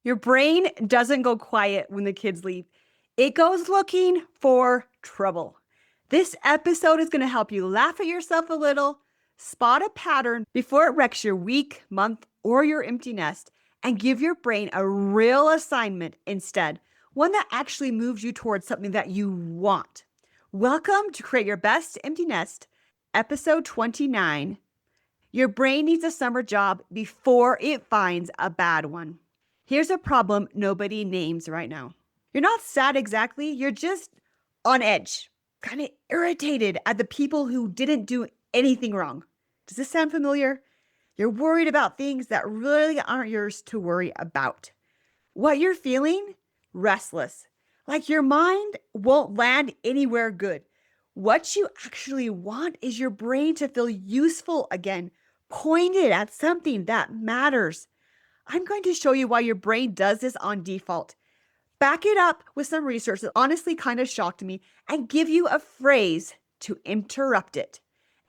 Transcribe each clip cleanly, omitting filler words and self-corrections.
Your brain doesn't go quiet when the kids leave. It goes looking for trouble. This episode is going to help you laugh at yourself a little, spot a pattern before it wrecks your week, month, or your empty nest, and give your brain a real assignment instead, one that actually moves you towards something that you want. Welcome to Create Your Best Empty Nest, episode 29. Your brain needs a summer job before it finds a bad one. Here's a problem nobody names right now. You're not sad exactly, you're just on edge, kind of irritated at the people who didn't do anything wrong. Does this sound familiar? You're worried about things that really aren't yours to worry about. What you're feeling? Restless. Like your mind won't land anywhere good. What you actually want is your brain to feel useful again, pointed at something that matters. I'm going to show you why your brain does this on default. Back it up with some research that honestly kind of shocked me and give you a phrase to interrupt it.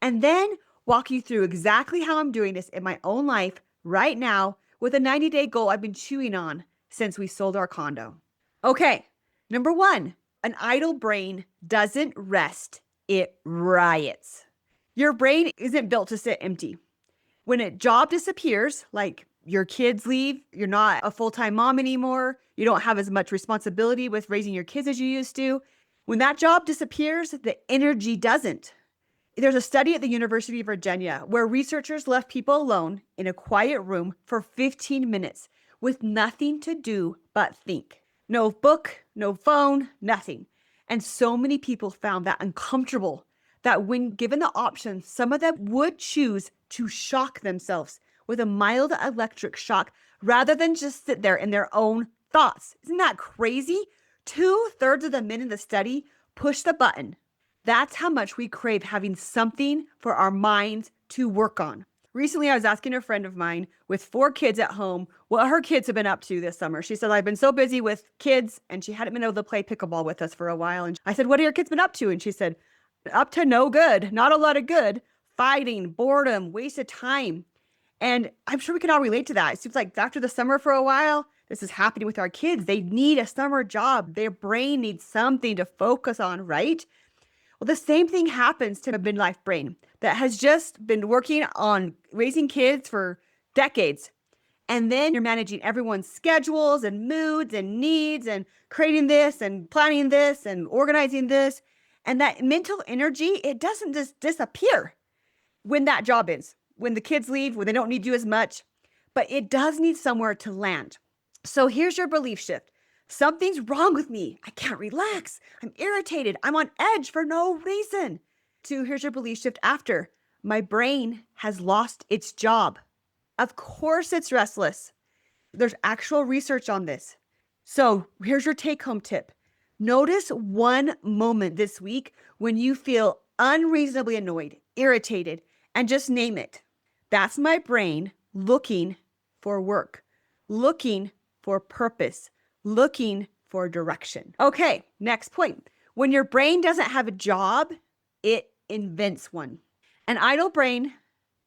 And then walk you through exactly how I'm doing this in my own life right now with a 90-day goal I've been chewing on since we sold our condo. Okay, number one, an idle brain doesn't rest, it riots. Your brain isn't built to sit empty. When a job disappears, like your kids leave, you're not a full-time mom anymore, you don't have as much responsibility with raising your kids as you used to. When that job disappears, the energy doesn't. There's a study at the University of Virginia where researchers left people alone in a quiet room for 15 minutes with nothing to do but think. No book, no phone, nothing. And so many people found that uncomfortable that when given the option, some of them would choose to shock themselves with a mild electric shock rather than just sit there in their own thoughts. Isn't that crazy? 2/3 of the men in the study pushed the button. That's how much we crave having something for our minds to work on. Recently, I was asking a friend of mine with 4 kids at home what her kids have been up to this summer. She said, I've been so busy with kids, and she hadn't been able to play pickleball with us for a while. And I said, what have your kids been up to? And she said, up to no good, not a lot of good, fighting, boredom, wasted time. And I'm sure we can all relate to that. It seems like after the summer for a while, this is happening with our kids. They need a summer job. Their brain needs something to focus on, right? Well, the same thing happens to a midlife brain that has just been working on raising kids for decades. And then you're managing everyone's schedules and moods and needs and creating this and planning this and organizing this. And that mental energy, it doesn't just disappear when that job ends, when the kids leave, when they don't need you as much, but it does need somewhere to land. So here's your belief shift. Something's wrong with me. I can't relax. I'm irritated. I'm on edge for no reason. 2, here's your belief shift after. My brain has lost its job. Of course it's restless. There's actual research on this. So here's your take-home tip. Notice one moment this week when you feel unreasonably annoyed, irritated, and just name it. That's my brain looking for work, looking for purpose, looking for direction. Okay, next point. When your brain doesn't have a job, it invents one. An idle brain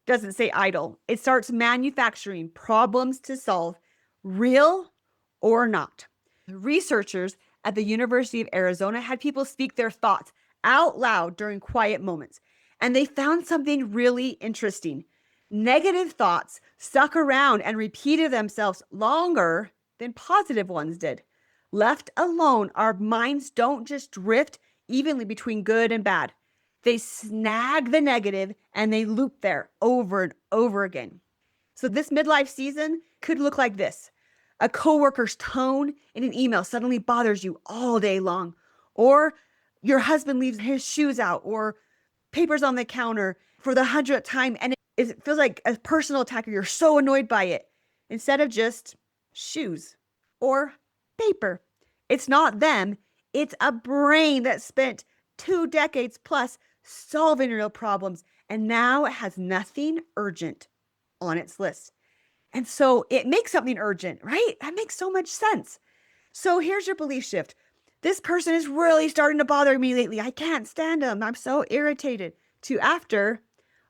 doesn't say idle. It starts manufacturing problems to solve, real or not. Researchers at the University of Arizona had people speak their thoughts out loud during quiet moments, and they found something really interesting. Negative thoughts stuck around and repeated themselves longer than positive ones did. Left alone, our minds don't just drift evenly between good and bad. They snag the negative and they loop there over and over again. So this midlife season could look like this. A coworker's tone in an email suddenly bothers you all day long. Or your husband leaves his shoes out or papers on the counter for the 100th time and it feels like a personal attack. You're so annoyed by it instead of just shoes or paper. It's not them. It's a brain that spent 2 decades plus solving real problems, and now it has nothing urgent on its list. And so it makes something urgent, right? That makes so much sense. So here's your belief shift. This person is really starting to bother me lately. I can't stand them. I'm so irritated. To after,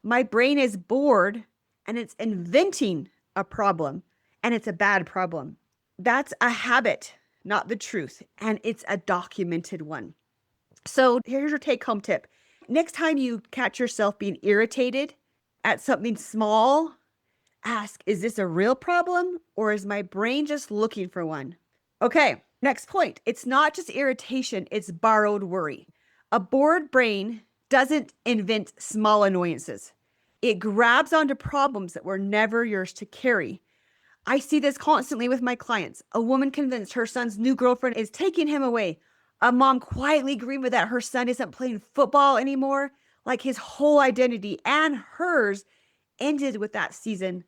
my brain is bored and it's inventing a problem, and it's a bad problem. That's a habit, not the truth. And it's a documented one. So here's your take home tip. Next time you catch yourself being irritated at something small, ask, is this a real problem or is my brain just looking for one? Okay, next point. It's not just irritation, it's borrowed worry. A bored brain doesn't invent small annoyances. It grabs onto problems that were never yours to carry. I see this constantly with my clients. A woman convinced her son's new girlfriend is taking him away. A mom quietly grieving that her son isn't playing football anymore. Like his whole identity and hers ended with that season.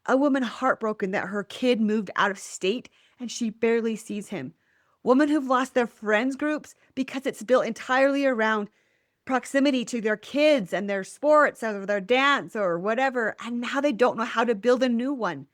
A woman heartbroken that her kid moved out of state and she barely sees him. Women who've lost their friends groups because it's built entirely around proximity to their kids and their sports or their dance or whatever. And now they don't know how to build a new one.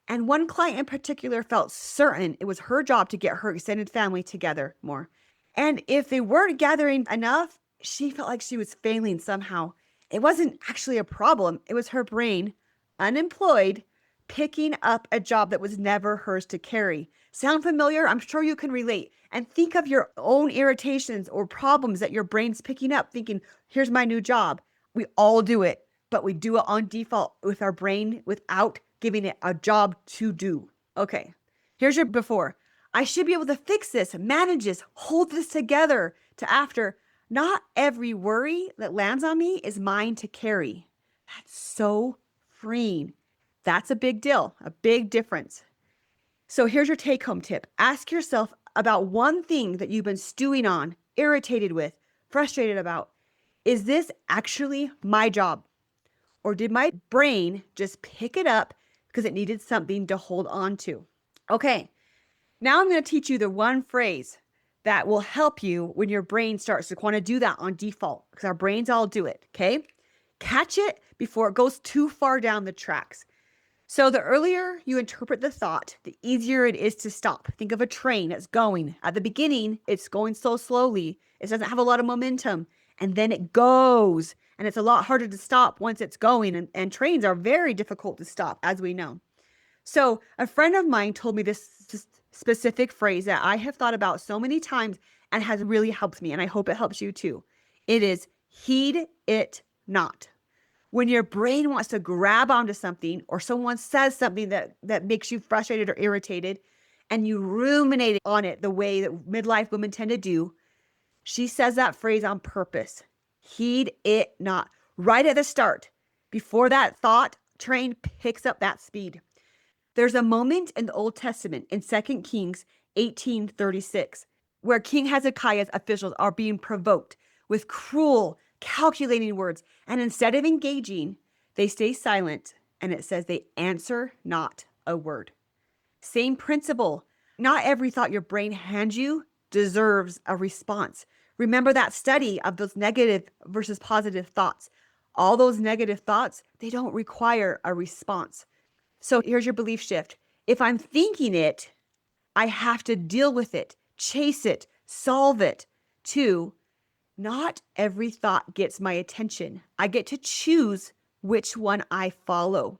And one client in particular felt certain it was her job to get her extended family together more. And if they weren't gathering enough, she felt like she was failing somehow. It wasn't actually a problem. It was her brain, unemployed, picking up a job that was never hers to carry. Sound familiar? I'm sure you can relate. And think of your own irritations or problems that your brain's picking up, thinking, here's my new job. We all do it, but we do it on default with our brain without giving it a job to do. Okay, here's your before. I should be able to fix this, manage this, hold this together, to after. Not every worry that lands on me is mine to carry. That's so freeing. That's a big deal, a big difference. So here's your take home tip. Ask yourself about one thing that you've been stewing on, irritated with, frustrated about. Is this actually my job? Or did my brain just pick it up because it needed something to hold on to? Okay, now I'm going to teach you the one phrase that will help you when your brain starts to want to do that on default, because our brains all do it, okay? Catch it before it goes too far down the tracks. So the earlier you interpret the thought, the easier it is to stop. Think of a train that's going. At the beginning, it's going so slowly. It doesn't have a lot of momentum. And then it goes. And it's a lot harder to stop once it's going. And trains are very difficult to stop, as we know. So a friend of mine told me this specific phrase that I have thought about so many times and has really helped me. And I hope it helps you too. It is heed it not. When your brain wants to grab onto something or someone says something that makes you frustrated or irritated and you ruminate on it the way that midlife women tend to do, she says that phrase on purpose. Heed it not. Right at the start, before that thought train picks up that speed. There's a moment in the Old Testament in 2 Kings 18:36 where King Hezekiah's officials are being provoked with cruel, calculating words. And instead of engaging, they stay silent. And it says they answer not a word. Same principle. Not every thought your brain hands you deserves a response. Remember that study of those negative versus positive thoughts. All those negative thoughts, they don't require a response. So here's your belief shift. If I'm thinking it, I have to deal with it, chase it, solve it. 2, not every thought gets my attention. I get to choose which one I follow.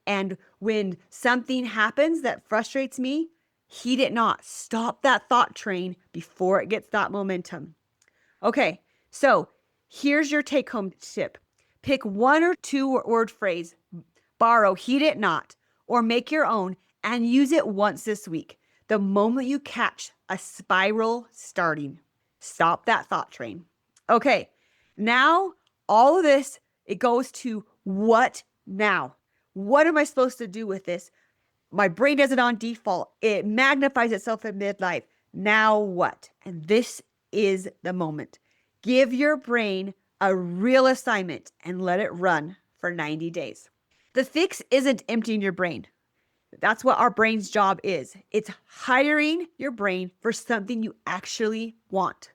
And when something happens that frustrates me, heed it not. Stop that thought train before it gets that momentum. Okay, so here's your take-home tip. Pick 1 or 2 word phrase, borrow, heed it not, or make your own and use it once this week. The moment you catch a spiral starting, stop that thought train. Okay, now all of this, it goes to what now? What am I supposed to do with this? My brain does it on default. It magnifies itself in midlife. Now what? And this is the moment. Give your brain a real assignment and let it run for 90 days. The fix isn't emptying your brain. That's what our brain's job is. It's hiring your brain for something you actually want.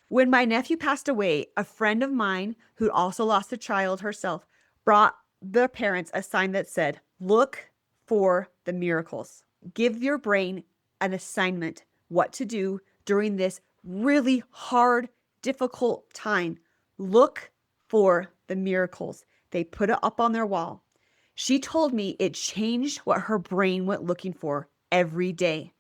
When my nephew passed away, a friend of mine who also lost a child herself brought the parents a sign that said, look for the miracles. Give your brain an assignment, what to do during this really hard, difficult time. Look for the miracles. They put it up on their wall. She told me it changed what her brain went looking for every day.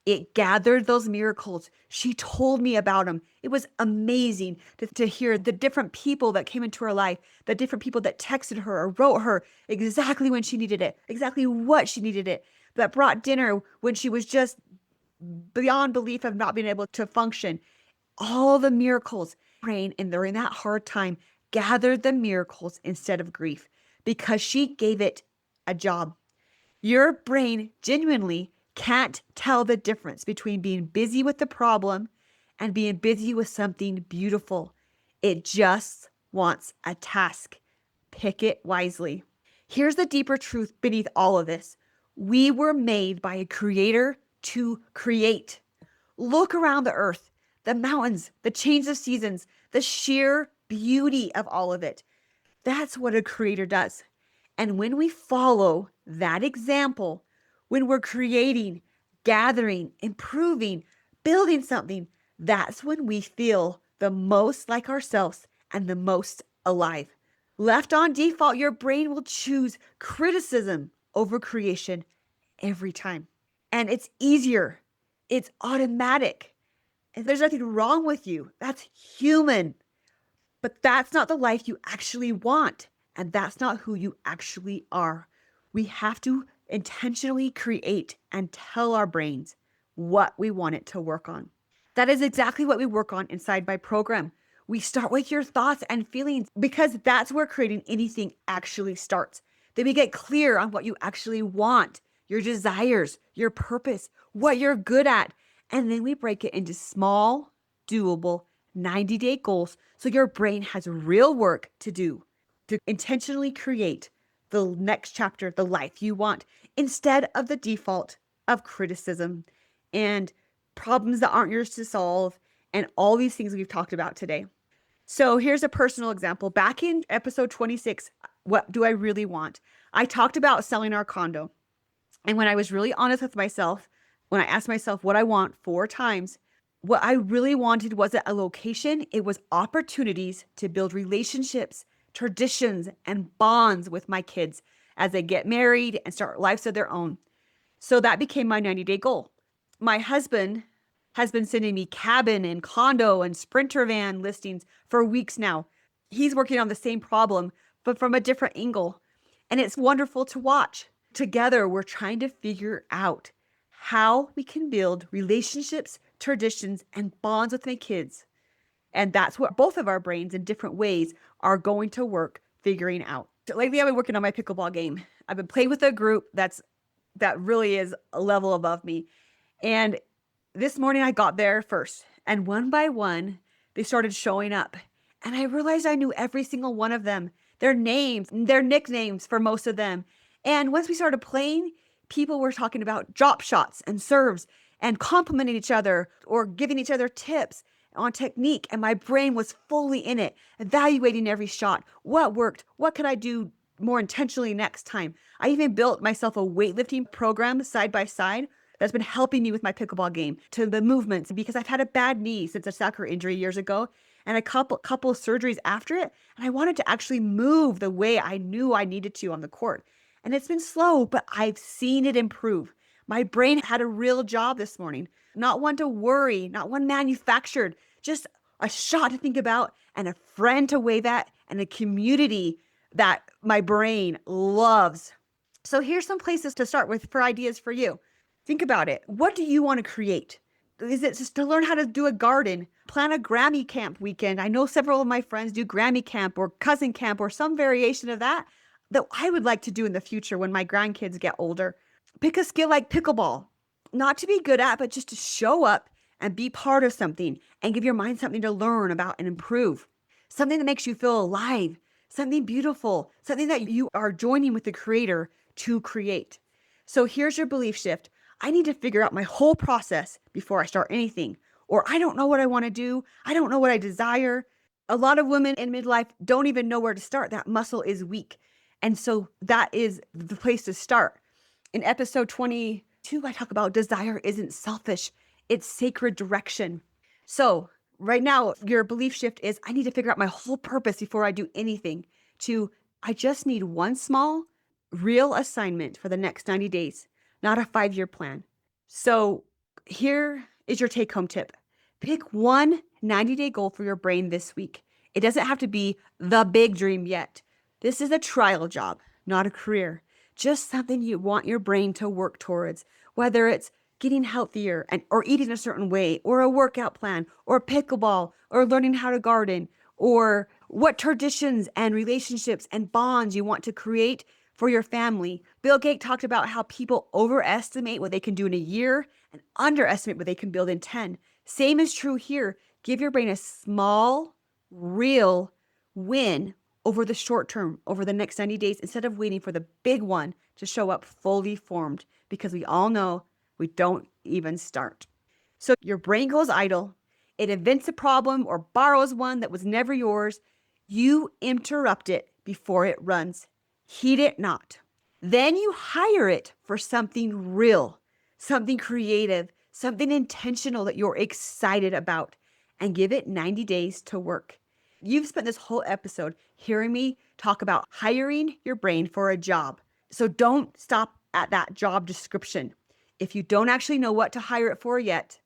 It gathered those miracles. She told me about them. It was amazing to hear the different people that came into her life, the different people that texted her or wrote her exactly when she needed it, exactly what she needed it, that brought dinner when she was just beyond belief of not being able to function. All the miracles, praying, and during that hard time, gathered the miracles instead of grief because she gave it a job. Your brain genuinely can't tell the difference between being busy with the problem and being busy with something beautiful. It just wants a task. Pick it wisely. Here's the deeper truth beneath all of this. We were made by a creator to create. Look around the earth, the mountains, the change of seasons, the sheer beauty of all of it. That's what a creator does. And when we follow that example, when we're creating, gathering, improving, building something, that's when we feel the most like ourselves and the most alive. Left on default, your brain will choose criticism over creation every time. And it's easier. It's automatic. And there's nothing wrong with you. That's human. But that's not the life you actually want. And that's not who you actually are. We have to intentionally create and tell our brains what we want it to work on. That is exactly what we work on inside my program. We start with your thoughts and feelings because that's where creating anything actually starts. Then we get clear on what you actually want, your desires, your purpose, what you're good at. And then we break it into small, doable 90-day goals so your brain has real work to do to intentionally create the next chapter, the life you want, instead of the default of criticism and problems that aren't yours to solve and all these things we've talked about today. So here's a personal example. Back in episode 26, what do I really want? I talked about selling our condo. And when I was really honest with myself, when I asked myself what I want 4 times, what I really wanted wasn't a location. It was opportunities to build relationships, traditions, and bonds with my kids as they get married and start lives of their own. So that became my 90-day goal. My husband has been sending me cabin and condo and sprinter van listings for weeks now. He's working on the same problem, but from a different angle. And it's wonderful to watch. Together, we're trying to figure out how we can build relationships, traditions, and bonds with my kids. And that's what both of our brains in different ways are going to work figuring out. So lately, I've been working on my pickleball game. I've been playing with a group that really is a level above me. And this morning I got there first, and one by one, they started showing up. And I realized I knew every single one of them, their names, their nicknames for most of them. And once we started playing, people were talking about drop shots and serves and complimenting each other or giving each other tips on technique. And my brain was fully in it, evaluating every shot. What worked? What could I do more intentionally next time? I even built myself a weightlifting program side by side that's been helping me with my pickleball game to the movements because I've had a bad knee since a soccer injury years ago and a couple of surgeries after it. And I wanted to actually move the way I knew I needed to on the court. And it's been slow, but I've seen it improve. My brain had a real job this morning, not one to worry, not one manufactured, just a shot to think about and a friend to wave at and a community that my brain loves. So here's some places to start with for ideas for you. Think about it. What do you want to create? Is it just to learn how to do a garden, plan a Grammy camp weekend? I know several of my friends do Grammy camp or cousin camp or some variation of that I would like to do in the future when my grandkids get older. Pick a skill like pickleball, not to be good at, but just to show up and be part of something and give your mind something to learn about and improve. Something that makes you feel alive, something beautiful, something that you are joining with the creator to create. So here's your belief shift. I need to figure out my whole process before I start anything. Or I don't know what I want to do. I don't know what I desire. A lot of women in midlife don't even know where to start. That muscle is weak. And so that is the place to start. In episode 22, I talk about desire isn't selfish. It's sacred direction. So right now, your belief shift is I need to figure out my whole purpose before I do anything to I just need one small, real assignment for the next 90 days, not a 5-year plan. So here is your take-home tip. Pick one 90-day goal for your brain this week. It doesn't have to be the big dream yet. This is a trial job, not a career. Just something you want your brain to work towards, whether it's getting healthier or eating a certain way, or a workout plan, or pickleball, or learning how to garden, or what traditions and relationships and bonds you want to create for your family. Bill Gates talked about how people overestimate what they can do in a year and underestimate what they can build in 10. Same is true here. Give your brain a small, real win over the short term, over the next 90 days, instead of waiting for the big one to show up fully formed, because we all know we don't even start. So your brain goes idle. It invents a problem or borrows one that was never yours. You interrupt it before it runs. Heed it not. Then you hire it for something real, something creative, something intentional that you're excited about, and give it 90 days to work. You've spent this whole episode hearing me talk about hiring your brain for a job. So don't stop at that job description. If you don't actually know what to hire it for yet,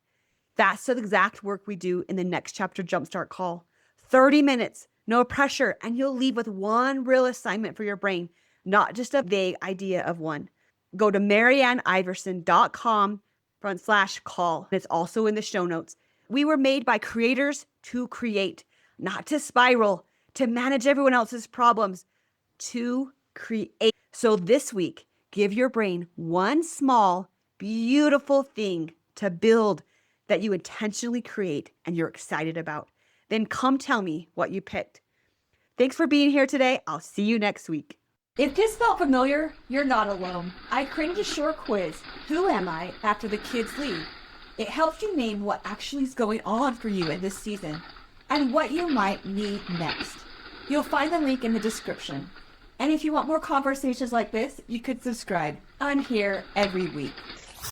that's the exact work we do in the Next Chapter Jumpstart Call. 30 minutes, no pressure, and you'll leave with one real assignment for your brain, not just a vague idea of one. Go to marianneiverson.com/call. It's also in the show notes. We were made by creators to create, not to spiral, to manage everyone else's problems, to create. So this week, give your brain one small, beautiful thing to build that you intentionally create and you're excited about. Then come tell me what you picked. Thanks for being here today. I'll see you next week. If this felt familiar, you're not alone. I created a short quiz, Who Am I, after the kids leave. It helps you name what actually is going on for you in this season and what you might need next. You'll find the link in the description. And if you want more conversations like this, you could subscribe. I'm here every week.